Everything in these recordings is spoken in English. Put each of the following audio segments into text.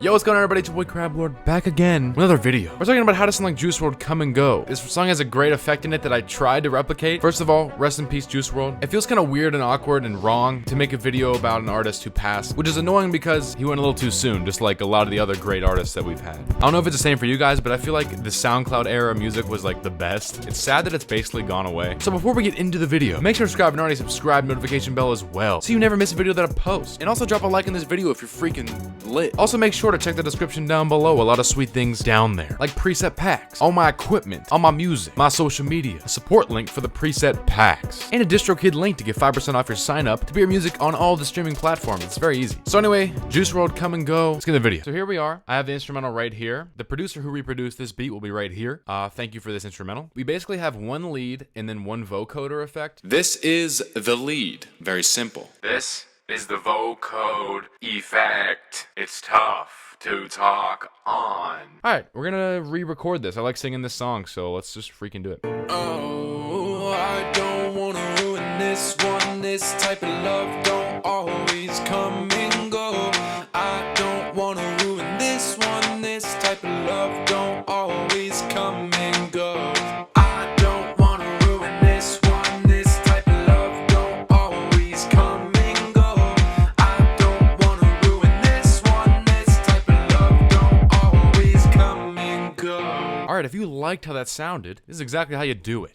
Yo, what's going on everybody, it's your boy CrabLord back again with another video. We're talking about how to sound like Juice WRLD Come and Go. This song has a great effect in it that I tried to replicate. First of all, rest in peace Juice WRLD. It feels kind of weird and awkward and wrong to make a video about an artist who passed, which is annoying because he went a little too soon, just like a lot of the other great artists that we've had. I don't know if it's the same for you guys, but I feel like the SoundCloud era music was like the best. It's sad that it's basically gone away. So before we get into the video, make sure to subscribe and already subscribe, notification bell as well, so you never miss a video that I post. And also drop a like in this video if you're freaking lit. Also make sure to check the description down below, a lot of sweet things down there, like preset packs, all my equipment, all my music, my social media, a support link for the preset packs, and a DistroKid link to get 5% off your sign up to be your music on all the streaming platforms. It's very easy. So anyway, Juice WRLD Come and Go. Let's get the video. So here we are. I have the instrumental right here. The producer who reproduced this beat will be right here. Thank you for this instrumental. We basically have one lead and then one vocoder effect. This is the lead. Very simple. This is the vocoder effect. It's tough to talk on. Alright, we're gonna re-record this. I like singing this song, so let's just freaking do it. Oh, I don't wanna ruin this one. This type of love don't always come and go. I don't wanna ruin this one. This type of love don't always come and go. I don't wanna ruin this one. This type of love don't always come and go. I don't wanna ruin this one. This type of love don't always come and go. Alright, if you liked how that sounded, this is exactly how you do it.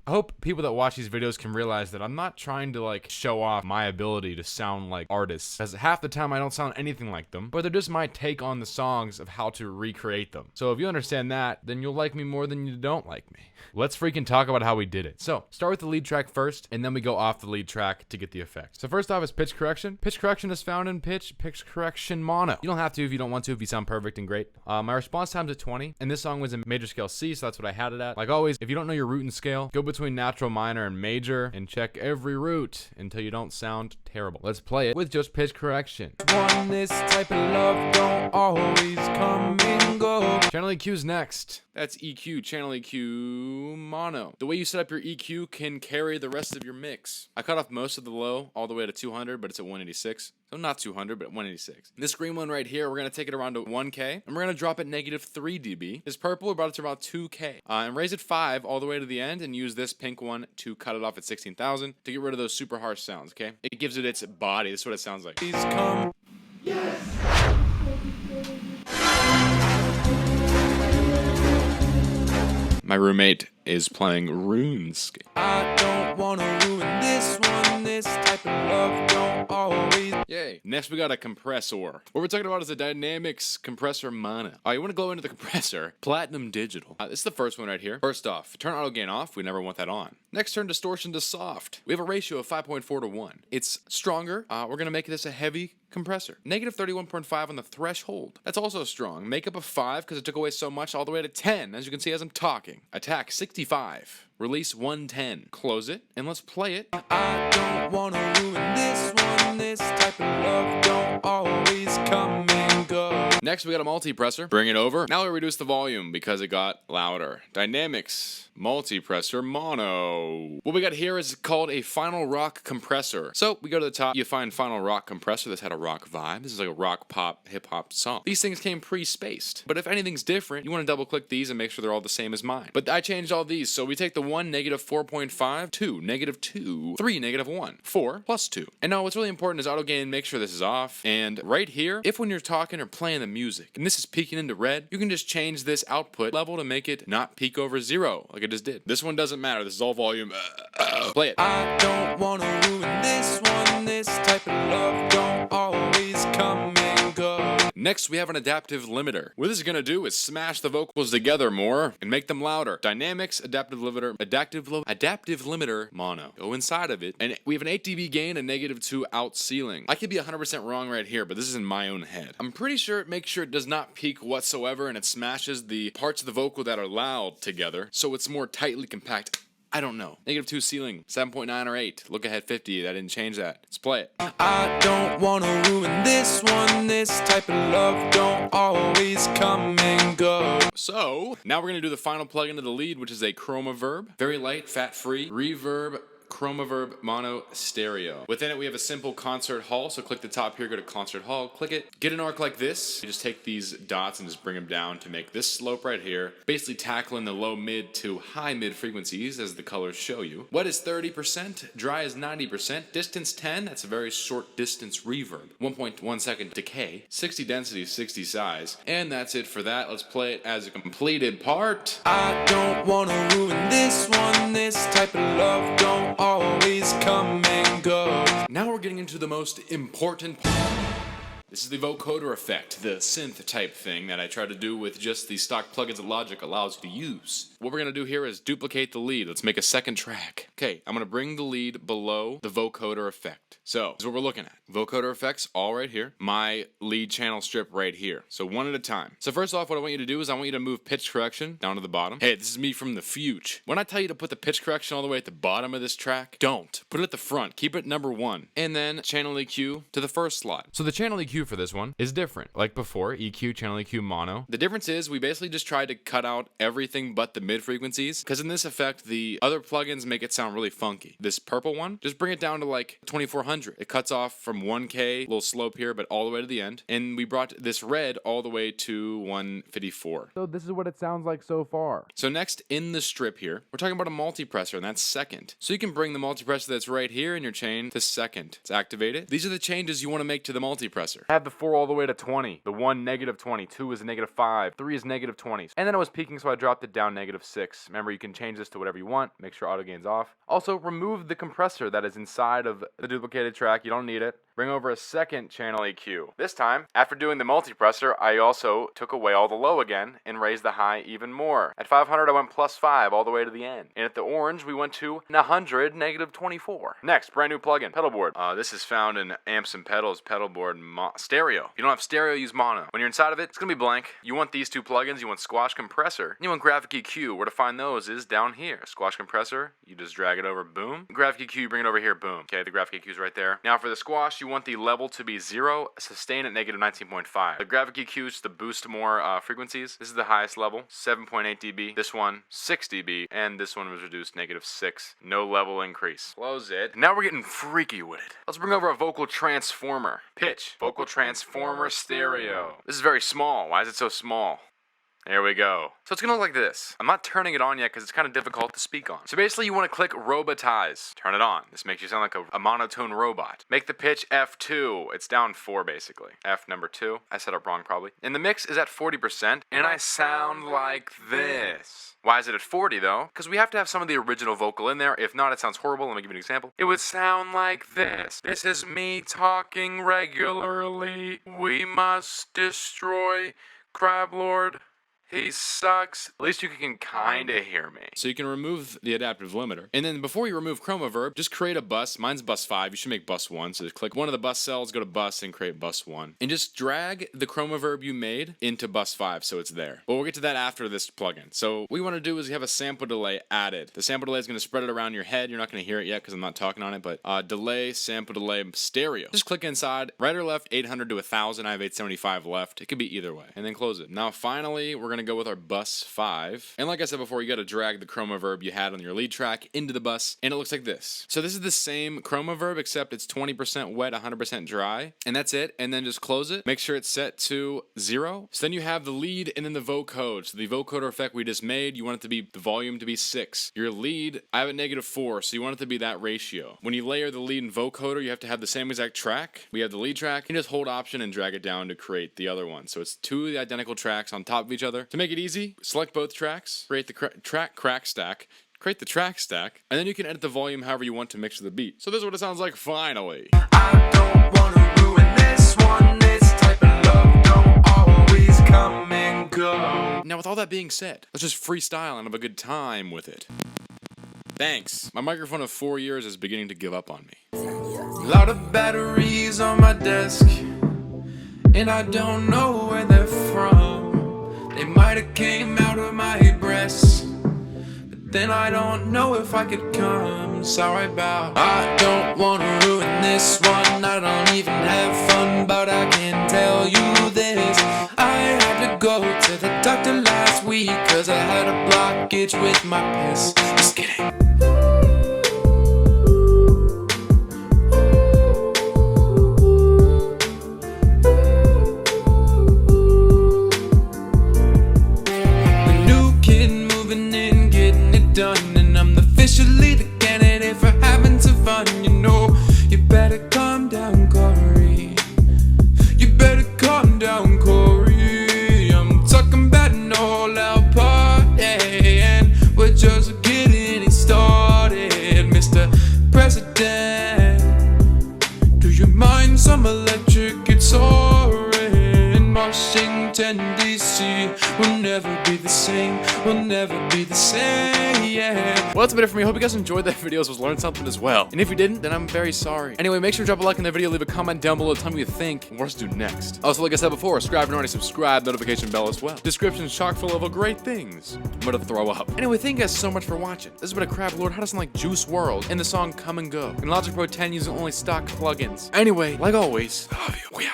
I hope people that watch these videos can realize that I'm not trying to like show off my ability to sound like artists, as half the time I don't sound anything like them, but they're just my take on the songs of how to recreate them. So if you understand that, then you'll like me more than you don't like me. Let's freaking talk about how we did it. So start with the lead track first, and then we go off the lead track to get the effect. So first off is pitch correction. Pitch correction is found in pitch correction mono. You don't have to if you don't want to, if you sound perfect and great. My response time's at 20, and this song was in major scale C, so that's what I had it at. Like always, if you don't know your root and scale, go between natural, minor, and major, and check every root until you don't sound terrible. Let's play it with just pitch correction. One, this type of love don't always come and go. Channel EQ's next. That's EQ, channel EQ mono. The way you set up your EQ can carry the rest of your mix. I cut off most of the low all the way to 200, but it's at 186. So not 200, but 186. This green one right here, we're going to take it around to 1K, and we're going to drop it -3 dB. This purple, we brought it to about 2K. And raise it 5 all the way to the end, and use this pink one to cut it off at 16,000 to get rid of those super harsh sounds, okay? It gives it its body. That's what it sounds like. Please come. Yes. My roommate is playing RuneScape. I don't wanna ruin this one. This type of love don't always. Yay. Next we got a compressor. What we're talking about is a dynamics compressor mono. You want to go into the compressor. Platinum digital. This is the first one right here. First off, turn Autogain off. We never want that on. Next, turn distortion to soft. We have a ratio of 5.4 to 1. It's stronger. We're gonna make this a heavy compressor. -31.5 on the threshold. That's also strong. Makeup of 5 because it took away so much, all the way to 10, as you can see as I'm talking. Attack 65. Release 110. Close it, and let's play it. I don't wanna ruin this one. This type of love don't always come and go. Next, we got a multi-presser. Bring it over. Now we reduce the volume because it got louder. Dynamics. Multi-presser mono. What we got here is called a Final Rock compressor. So we go to the top, you find Final Rock compressor. This had a rock vibe. This is like a rock pop hip hop song. These things came pre-spaced, but if anything's different, you want to double click these and make sure they're all the same as mine. But I changed all these. So we take the 1, -4.5, 2, -2, 3, -1, 4, +2. And now what's really important is Autogain. Make sure this is off. And right here, if when you're talking or playing the music and this is peaking into red, you can just change this output level to make it not peak over 0 like I just did. This one doesn't matter. This is all volume. Play it. I don't wanna ruin this one. This type of love don't always come and go. Next, we have an adaptive limiter. What this is gonna do is smash the vocals together more and make them louder. Dynamics, adaptive limiter, mono. Go inside of it, and we have an 8 dB gain and -2 out ceiling. I could be 100% wrong right here, but this is in my own head. I'm pretty sure it makes sure it does not peak whatsoever, and it smashes the parts of the vocal that are loud together, so it's more tightly compact. I don't know. -2 ceiling, 7.9 or 8. Look ahead 50. I didn't change that. Let's play it. I don't wanna ruin this one. This type of love don't always come and go. So now we're gonna do the final plug into the lead, which is a chroma verb. Very light, fat free, reverb, Chromaverb Mono Stereo. Within it, we have a simple concert hall. So click the top here, go to concert hall, click it. Get an arc like this. You just take these dots and just bring them down to make this slope right here. Basically tackling the low mid to high mid frequencies as the colors show you. Wet is 30%, dry is 90%, distance 10, that's a very short distance reverb. 1.1 second decay, 60 density, 60 size. And that's it for that. Let's play it as a completed part. I don't wanna ruin this one. This type of love don't always come and go. Now we're getting into the most important part. This is the Vocoder Effect, the synth type thing that I try to do with just the stock plugins that Logic allows you to use. What we're going to do here is duplicate the lead. Let's make a second track. Okay, I'm going to bring the lead below the Vocoder Effect. So, this is what we're looking at. Vocoder Effects all right here. My lead channel strip right here. So one at a time. So first off, what I want you to do is I want you to move pitch correction down to the bottom. Hey, this is me from the future. When I tell you to put the pitch correction all the way at the bottom of this track, don't. Put it at the front. Keep it number 1. And then channel EQ to the first slot. So the channel EQ for this one is different. Like before, EQ, channel EQ, mono. The difference is we basically just tried to cut out everything but the mid frequencies, because in this effect, the other plugins make it sound really funky. This purple one, just bring it down to like 2400. It cuts off from 1K, little slope here, but all the way to the end. And we brought this red all the way to 154. So this is what it sounds like so far. So next in the strip here, we're talking about a multipressor, and that's second. So you can bring the multipressor that's right here in your chain to second. Let's activate it. These are the changes you want to make to the multipressor. Have the 4 all the way to 20. The 1 -20, 2 is -5, 3 is -20. And then it was peaking, so I dropped it down -6. Remember, you can change this to whatever you want. Make sure Autogain's off. Also, remove the compressor that is inside of the duplicated track. You don't need it. Bring over a second channel EQ. This time, after doing the multipressor, I also took away all the low again and raised the high even more. At 500, I went +5 all the way to the end. And at the orange, we went to 100, -24. Next, brand new plugin, pedal board. This is found in Amps and Pedals, pedal board stereo. If you don't have stereo, use mono. When you're inside of it, it's gonna be blank. You want these 2 plugins, you want Squash Compressor, and you want Graphic EQ. Where to find those is down here. Squash Compressor, you just drag it over, boom. Graphic EQ, you bring it over here, boom. Okay, the Graphic EQ is right there. Now for the Squash, you want the level to be 0, sustain at -19.5. The Graphic EQ is to boost more frequencies. This is the highest level, 7.8 dB. This one, 6 dB, and this one was reduced -6. No level increase. Close it. Now we're getting freaky with it. Let's bring over a vocal transformer. Pitch, vocal transformer stereo. This is very small. Why is it so small? There we go. So it's gonna look like this. I'm not turning it on yet because it's kind of difficult to speak on. So basically you want to click robotize. Turn it on. This makes you sound like a monotone robot. Make the pitch F2. It's down 4 basically. F number 2. I set up wrong probably. And the mix is at 40% and I sound like this. Why is it at 40 though? Because we have to have some of the original vocal in there. If not, it sounds horrible. Let me give you an example. It would sound like this. This is me talking regularly. We must destroy CrabLord. He sucks. At least you can kinda hear me. So you can remove the adaptive limiter. And then before you remove Chromaverb, just create a bus. Mine's bus 5. You should make bus 1. So just click one of the bus cells, go to bus, and create bus 1. And just drag the Chromaverb you made into bus 5 so it's there. But we'll get to that after this plugin. So what you want to do is you have a sample delay added. The sample delay is going to spread it around your head. You're not going to hear it yet because I'm not talking on it. But delay, sample delay, stereo. Just click inside. Right or left, 800 to 1000. I have 875 left. It could be either way. And then close it. Now finally, we're going to go with our bus 5. And like I said before, you got to drag the Chromaverb you had on your lead track into the bus, and it looks like this. So this is the same Chromaverb, except it's 20% wet, 100% dry, and that's it. And then just close it. Make sure it's set to 0. So then you have the lead and then the vocode. So the vocoder effect we just made, you want it to be the volume to be 6. Your lead, I have a -4, so you want it to be that ratio. When you layer the lead and vocoder, you have to have the same exact track. We have the lead track. You just hold Option and drag it down to create the other one. So it's 2 identical tracks on top of each other. To make it easy, select both tracks, create the track crack stack, create the track stack, and then you can edit the volume however you want to mix with the beat. So this is what it sounds like finally. I don't wanna ruin this one. This type of love don't always come and go. Now with all that being said, let's just freestyle and have a good time with it. Thanks. My microphone of 4 years is beginning to give up on me. Lot of batteries on my desk, and I don't know where they're from. They might have came out of my breasts, but then I don't know if I could come. Sorry about I don't wanna ruin this one. I don't even have fun, but I can tell you this. I had to go to the doctor last week, cause I had a blockage with my piss. Just kidding. Washington, D.C. We'll never be the same, we'll never be the same, yeah. Well, that's about it for me. I hope you guys enjoyed that video, learned something as well. And if you didn't, then I'm very sorry. Anyway, make sure to drop a like on the video, leave a comment down below, tell me what you think, and what else to do next. Also, like I said before, subscribe if you're already subscribed, notification bell as well. Description's chock full of great things. I'm gonna throw up. Anyway, thank you guys so much for watching. This has been a CrabLord, how to sound like Juice WRLD, in the song Come and Go, in Logic Pro 10 using only stock plugins. Anyway, like always, I love you. We out.